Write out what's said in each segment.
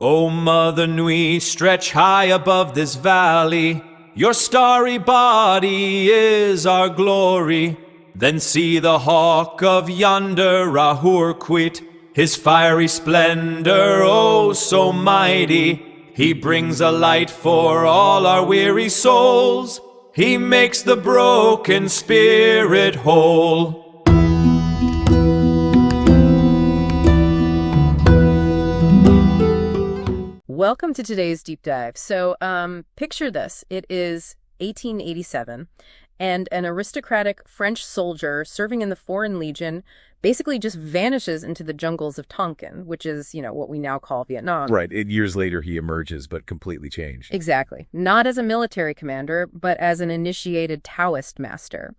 O Mother Nui, stretch high above this valley. Your starry body is our glory. Then see the hawk of yonder Rahur quit, his fiery splendor, oh so mighty. He brings a light for all our weary souls. He makes the broken spirit whole. Welcome to today's deep dive. So, picture this. It is 1887, and an aristocratic French soldier serving in the Foreign Legion basically just vanishes into the jungles of Tonkin, which is, what we now call Vietnam. Right. Years later, he emerges, but completely changed. Exactly. Not as a military commander, but as an initiated Taoist master.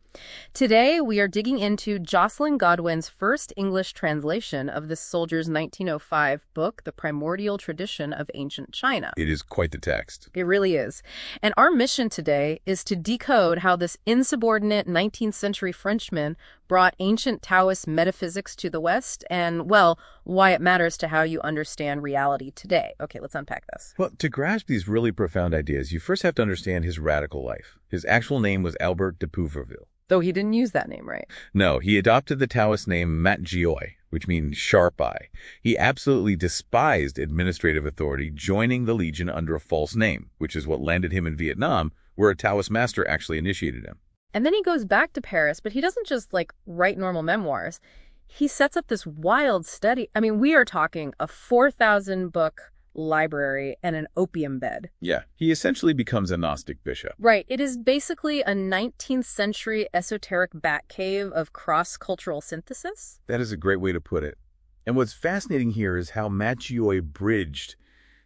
Today, we are digging into Jocelyn Godwin's first English translation of this soldier's 1905 book, The Primordial Tradition of Ancient China. It is quite the text. It really is. And our mission today is to decode how this insubordinate 19th century Frenchman brought ancient Taoist metaphysics to the West and, well, why it matters to how you understand reality today. Okay, let's unpack this. Well, to grasp these really profound ideas, you first have to understand his radical life. His actual name was Albert de Pouvreville. Though he didn't use that name, right? No, he adopted the Taoist name Mat Gioi, which means sharp eye. He absolutely despised administrative authority, joining the Legion under a false name, which is what landed him in Vietnam, where a Taoist master actually initiated him. And then he goes back to Paris, but he doesn't just, write normal memoirs. He sets up this wild study. I mean, we are talking a 4,000-book library and an opium bed. Yeah, he essentially becomes a Gnostic bishop. Right. It is basically a 19th century esoteric Batcave of cross-cultural synthesis. That is a great way to put it. And what's fascinating here is how Mat Gioi bridged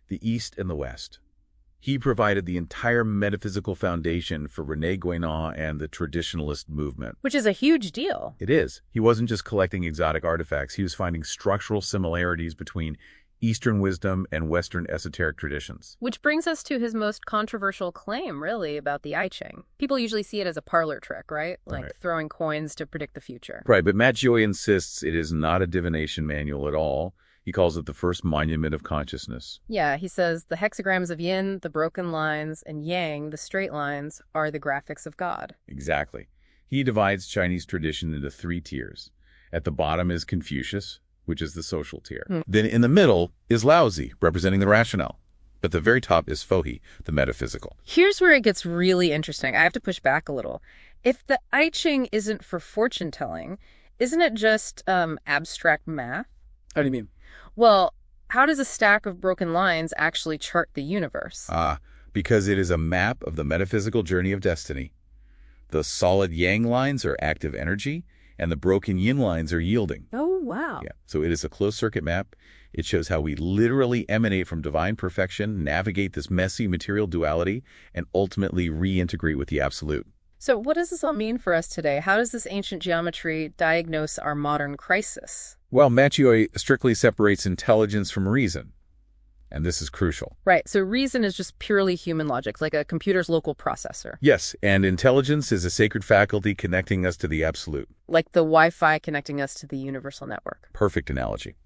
the East and the West. He provided the entire metaphysical foundation for René Guénon and the traditionalist movement. Which is a huge deal. It is. He wasn't just collecting exotic artifacts. He was finding structural similarities between Eastern wisdom and Western esoteric traditions. Which brings us to his most controversial claim, really, about the I Ching. People usually see it as a parlor trick, right? Like throwing coins to predict the future. Right, but Mat Gioi insists it is not a divination manual at all. He calls it the first monument of consciousness. Yeah, he says the hexagrams of yin, the broken lines, and yang, the straight lines, are the graphics of God. Exactly. He divides Chinese tradition into 3 tiers. At the bottom is Confucius, which is the social tier. Then in the middle is Laozi, representing the rationale. But the very top is Fohi, the metaphysical. Here's where it gets really interesting. I have to push back a little. If the I Ching isn't for fortune-telling, isn't it just abstract math? How do you mean? Well, how does a stack of broken lines actually chart the universe? Because it is a map of the metaphysical journey of destiny. The solid yang lines are active energy, and the broken yin lines are yielding. Oh, wow. Yeah. So it is a closed-circuit map. It shows how we literally emanate from divine perfection, navigate this messy material duality, and ultimately reintegrate with the absolute. So what does this all mean for us today? How does this ancient geometry diagnose our modern crisis? Well, Mat Gioi strictly separates intelligence from reason, and this is crucial. Right, so reason is just purely human logic, like a computer's local processor. Yes, and intelligence is a sacred faculty connecting us to the absolute. Like the Wi-Fi connecting us to the universal network. Perfect analogy.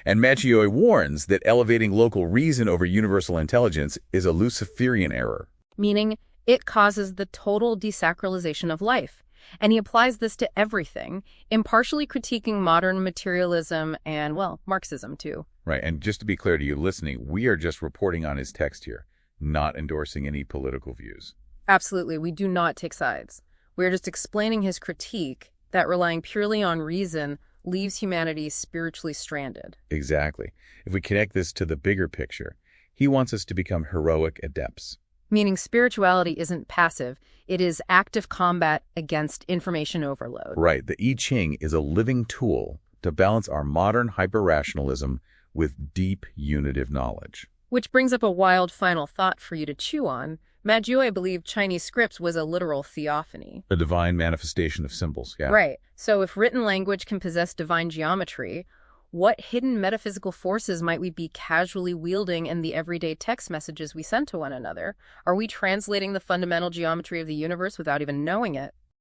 And Mat Gioi warns that elevating local reason over universal intelligence is a Luciferian error. Meaning it causes the total desacralization of life. And he applies this to everything, impartially critiquing modern materialism and, well, Marxism too. Right, and just to be clear to you listening, we are just reporting on his text here, not endorsing any political views. Absolutely, we do not take sides. We're just explaining his critique that relying purely on reason leaves humanity spiritually stranded. Exactly. If we connect this to the bigger picture, he wants us to become heroic adepts. Meaning spirituality isn't passive, it is active combat against information overload. Right. The I Ching is a living tool to balance our modern hyper-rationalism with deep unitive knowledge. Which brings up a wild final thought for you to chew on. Mat Gioi believed Chinese scripts was a literal theophany. A divine manifestation of symbols, yeah. Right. So if written language can possess divine geometry, what hidden metaphysical forces might we be casually wielding in the everyday text messages we send to one another? Are we translating the fundamental geometry of the universe without even knowing it?